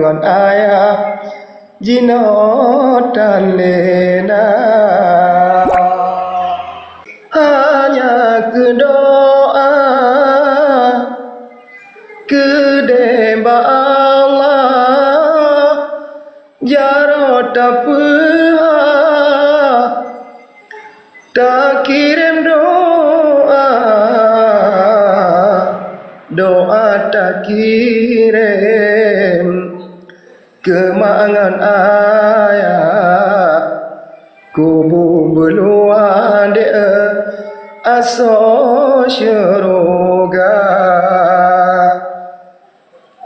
ngon ayah jinotan lena hanya kedoa kedeba Allah jarot apa tak kirim doa tak kirim kemangan ayah kubu beluan dia aso syuruga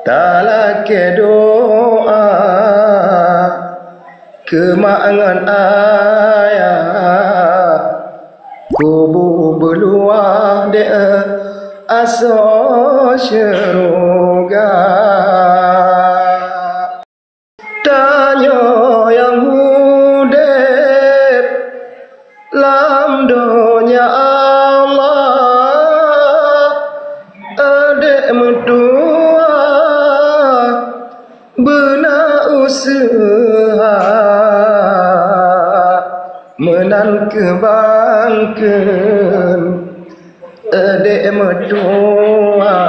talak doa kemangan ayah kubu beluan dia aso syuruga tanya yang hudep lam dunia Allah adek mentua benar usaha menan kebangkan adek mentua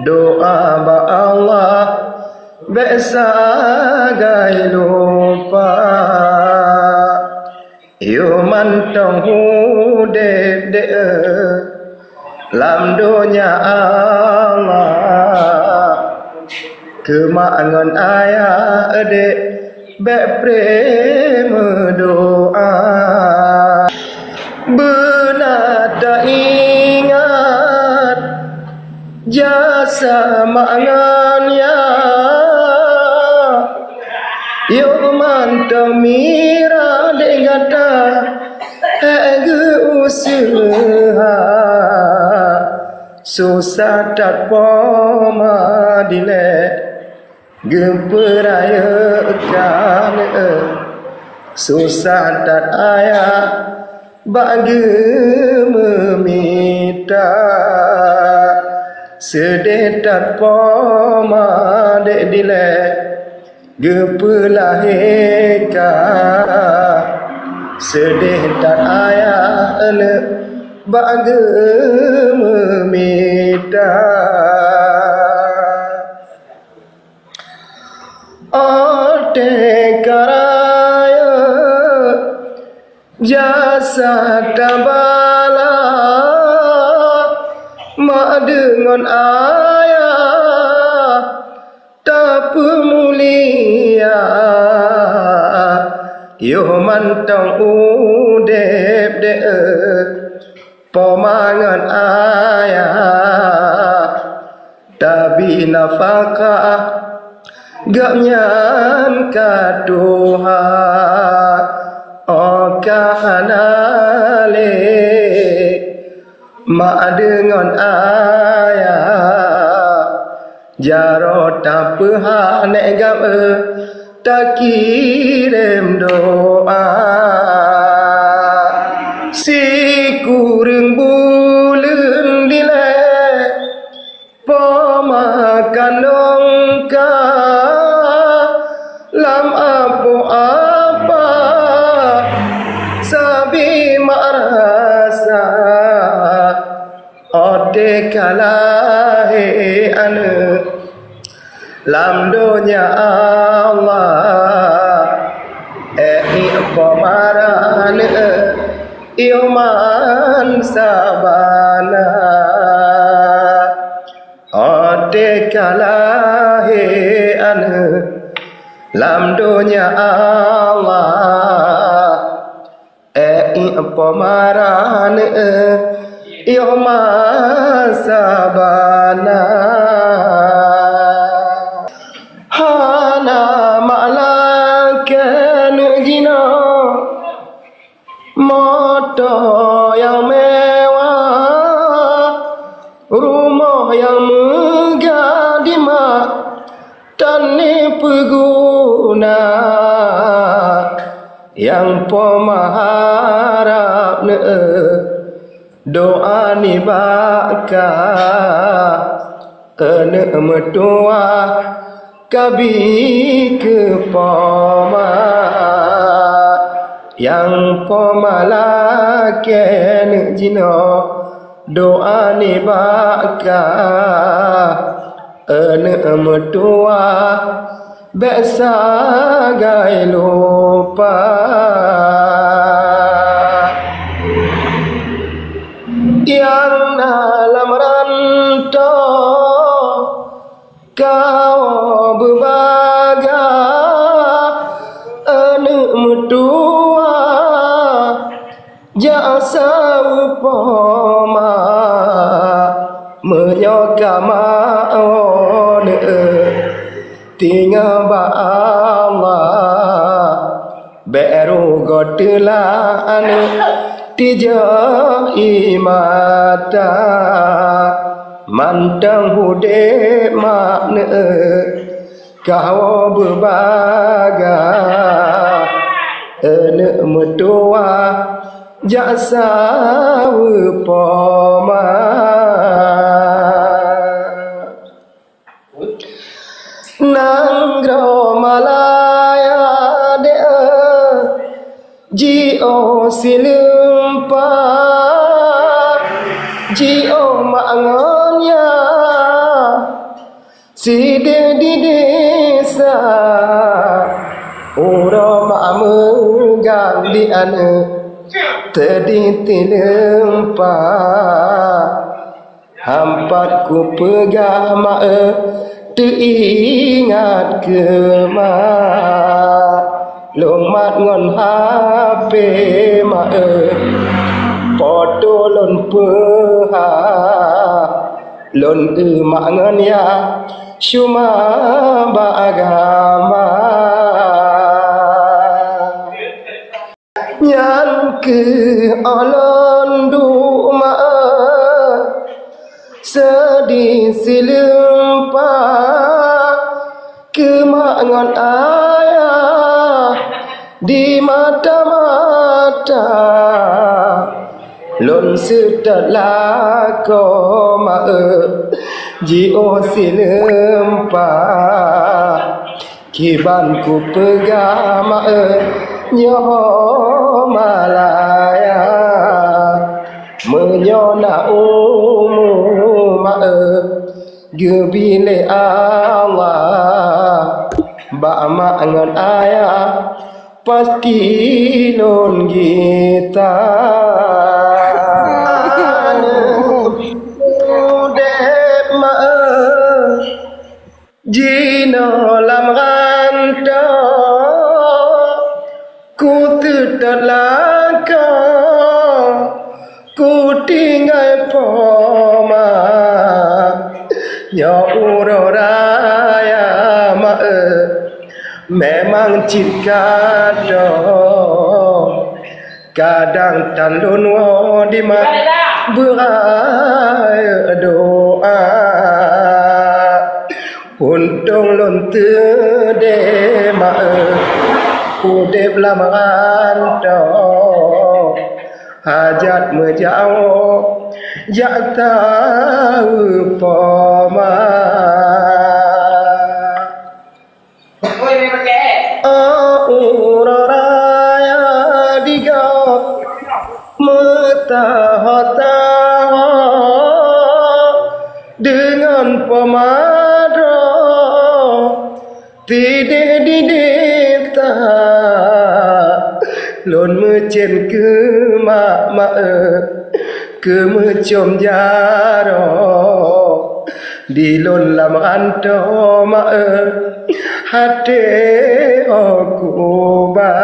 doa ba Allah biasa gai lupa yo mantong hudep de lam dunia Allah kemangan ayah adek beprema doa benar tak ingat jasa mangannya yo mantong mira dengata usaha susah tak poma dile gemperayakan susah tak ayah bagi meminta sedetat poma dek dile gepelahika sedetat ayah ele bagi meminta karaya jasa tabala mak dengan ayah tak pemulia yo mantong udep de pemangan ayah tabi nafkah gak nyan kaduha o kahanale mak dengan ayah jarot apa nek gap tak kirim doa si kurang bulan dile pemakan nongka lam apa sabi marasa ode kalahe ane lam dunia Allah pemarane iman sabana ode kalahe ane lam dunia Allah pemarane iman sabana hana malakan jina motor yang mewah rumah yang megah di mak tani peguna yang pemaharap doa ni baka ene metua kabi ke poma yang pemala ken jino doa ni baka ene metua besa gai lupa yang dalam rantau kau berbaga anak mertua jasa upama menyokama one tinggal ba Allah beru gotelan tija imata mantang hude makna kau berbaga ene mertua jasa upama nanggro malaya de jio silempa jio mangonya side di desa uro mak megang di ane tediti lempa hampat ku pegang mak teringat ke mak lomat ngon HP mak foto lon peha lon mak ngon ya cuma bagama nyan ke alon du mak sedih silempa ke mak ngon ayah di mata-mata lon setelah kau mak jio silempa kiban ku pegang mak nyoh malaya menyona mak gebile Allah ba mak ngan ayah pasti lon kita dep mak jino lam rantau ku terlaka ku tinggal poma ya uraya mak memang cinta kadang tandun wo di mak berai doa untung lon tede mak udep lamaran hajat menjauh jak tahu poma uraya diga metahata dengan pemada tidak dideta lon mecen ke mak ke mecom jaro di lon lam anto mak hati aku ba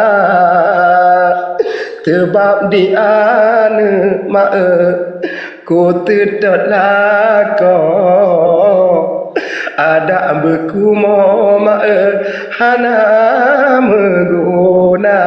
tebab di ane mak ku tidak lako ada beku mo mak hana meguna